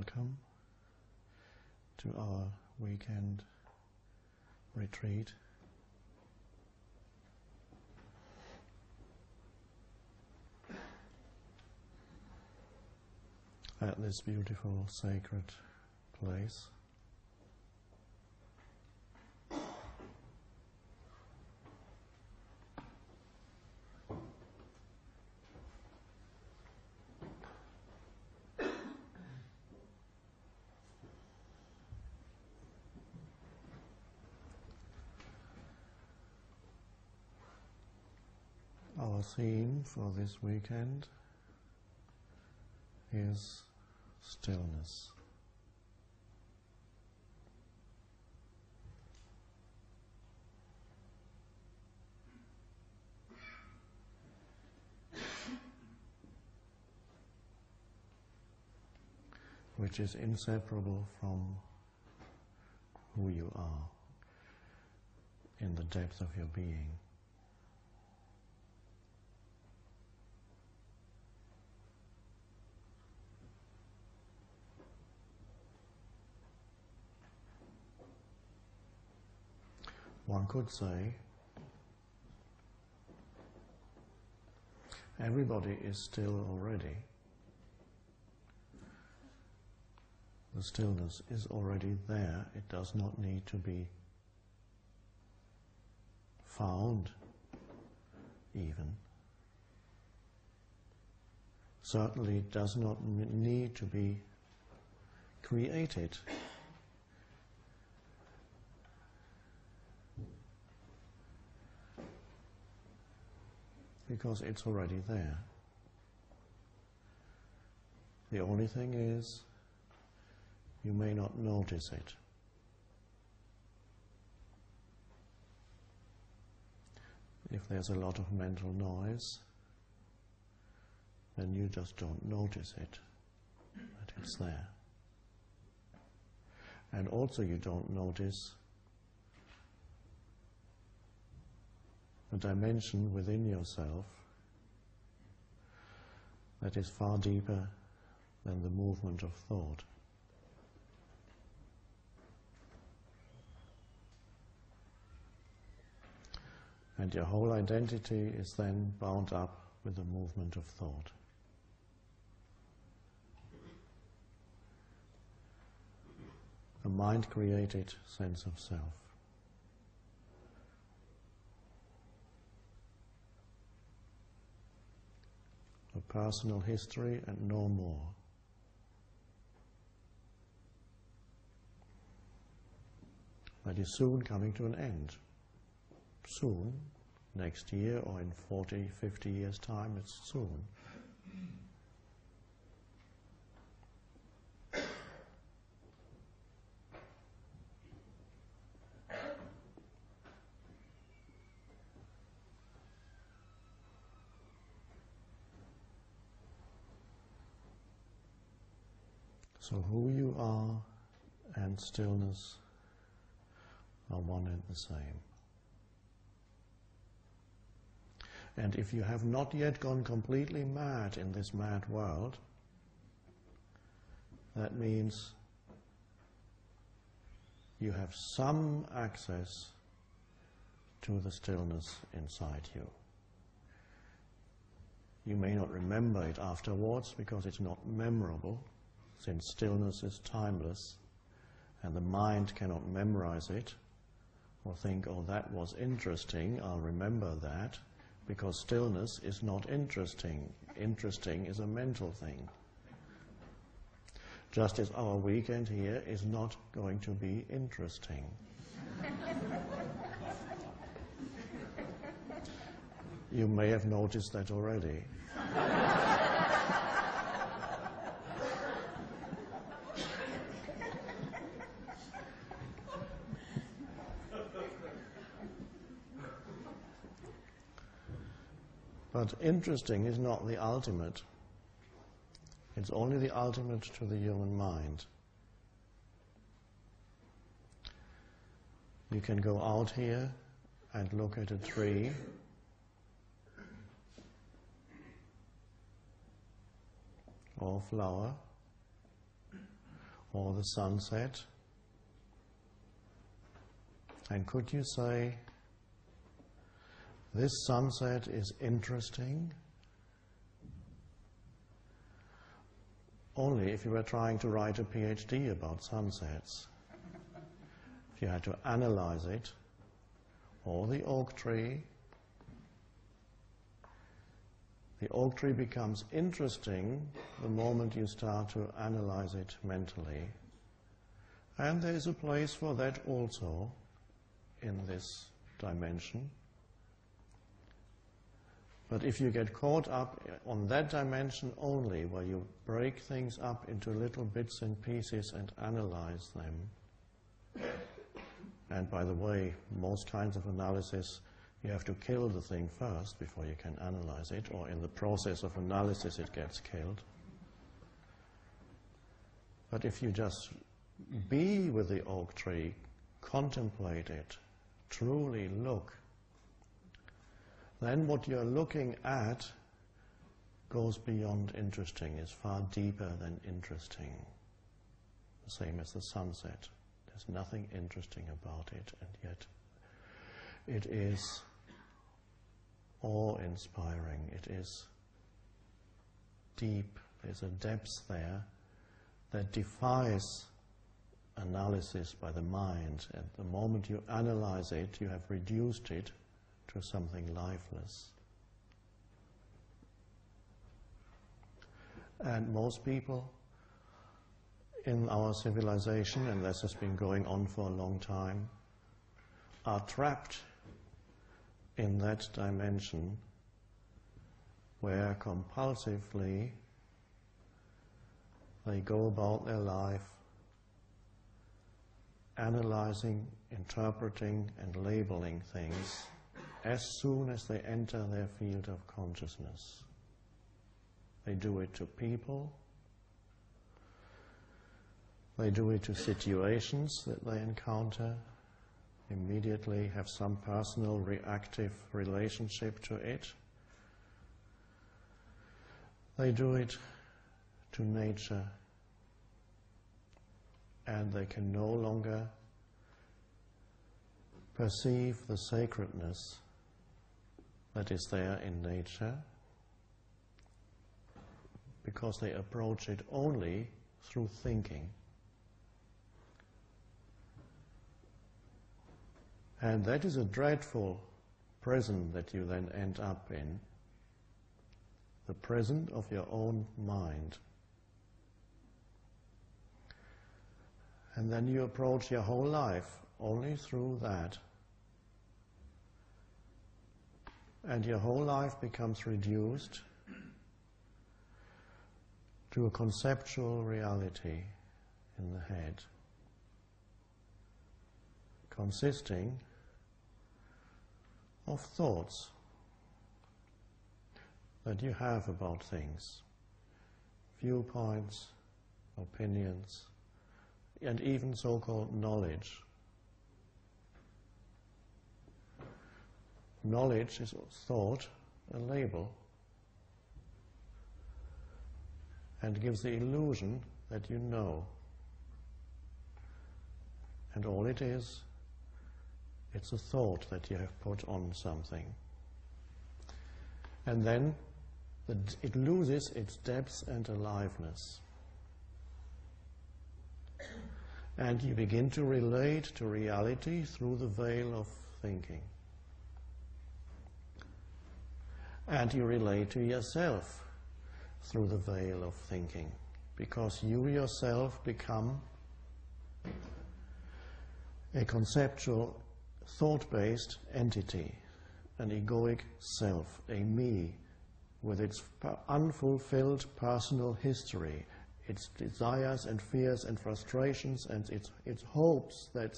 welcome to our weekend retreat. At this beautiful sacred place. Our theme for this weekend is stillness. Which is inseparable from who you are in the depth of your being. One could say everybody is still already. The stillness is already there. It does not need to be found even. Certainly it does not need to be created. Because it's already there. The only thing is, you may not notice it. If there's a lot of mental noise, then you just don't notice it, that it's there. And also you don't notice a dimension within yourself that is far deeper than the movement of thought. And your whole identity is then bound up with the movement of thought. A mind-created sense of self. A personal history and no more. That is soon coming to an end. Soon, next year or in 40, 50 years' time, it's soon. So who you are and stillness are one and the same. And if you have not yet gone completely mad in this mad world, that means you have some access to the stillness inside you. You may not remember it afterwards because it's not memorable, since stillness is timeless and the mind cannot memorize it or think, oh, that was interesting, I'll remember that, because stillness is not interesting. Interesting is a mental thing. Just as our weekend here is not going to be interesting. You may have noticed that already. But interesting is not the ultimate. It's only the ultimate to the human mind. You can go out here and look at a tree or a flower or the sunset. And could you say, this sunset is interesting? Only if you were trying to write a PhD about sunsets. If you had to analyze it, or the oak tree becomes interesting the moment you start to analyze it mentally. And there is a place for that also in this dimension. But if you get caught up on that dimension only, where you break things up into little bits and pieces and analyze them, and by the way, most kinds of analysis, you have to kill the thing first before you can analyze it, or in the process of analysis it gets killed. But if you just be with the oak tree, contemplate it, truly look, then what you're looking at goes beyond interesting, is far deeper than interesting. The same as the sunset. There's nothing interesting about it, and yet it is awe-inspiring. It is deep. There's a depth there that defies analysis by the mind. At the moment you analyze it, you have reduced it to something lifeless. And most people in our civilization, and this has been going on for a long time, are trapped in that dimension where compulsively they go about their life analyzing, interpreting, and labeling things as soon as they enter their field of consciousness. They do it to people, they do it to situations that they encounter, immediately have some personal reactive relationship to it. They do it to nature, and they can no longer perceive the sacredness that is there in nature, because they approach it only through thinking. And that is a dreadful prison that you then end up in, the prison of your own mind. And then you approach your whole life only through that. And your whole life becomes reduced to a conceptual reality in the head, consisting of thoughts that you have about things, viewpoints, opinions, and even so-called knowledge. Knowledge is thought, a label, and gives the illusion that you know. And all it is, it's a thought that you have put on something. And then it loses its depth and aliveness. And you begin to relate to reality through the veil of thinking. And you relate to yourself through the veil of thinking, because you yourself become a conceptual, thought-based entity, an egoic self, a me, with its unfulfilled personal history, its desires and fears and frustrations and its hopes that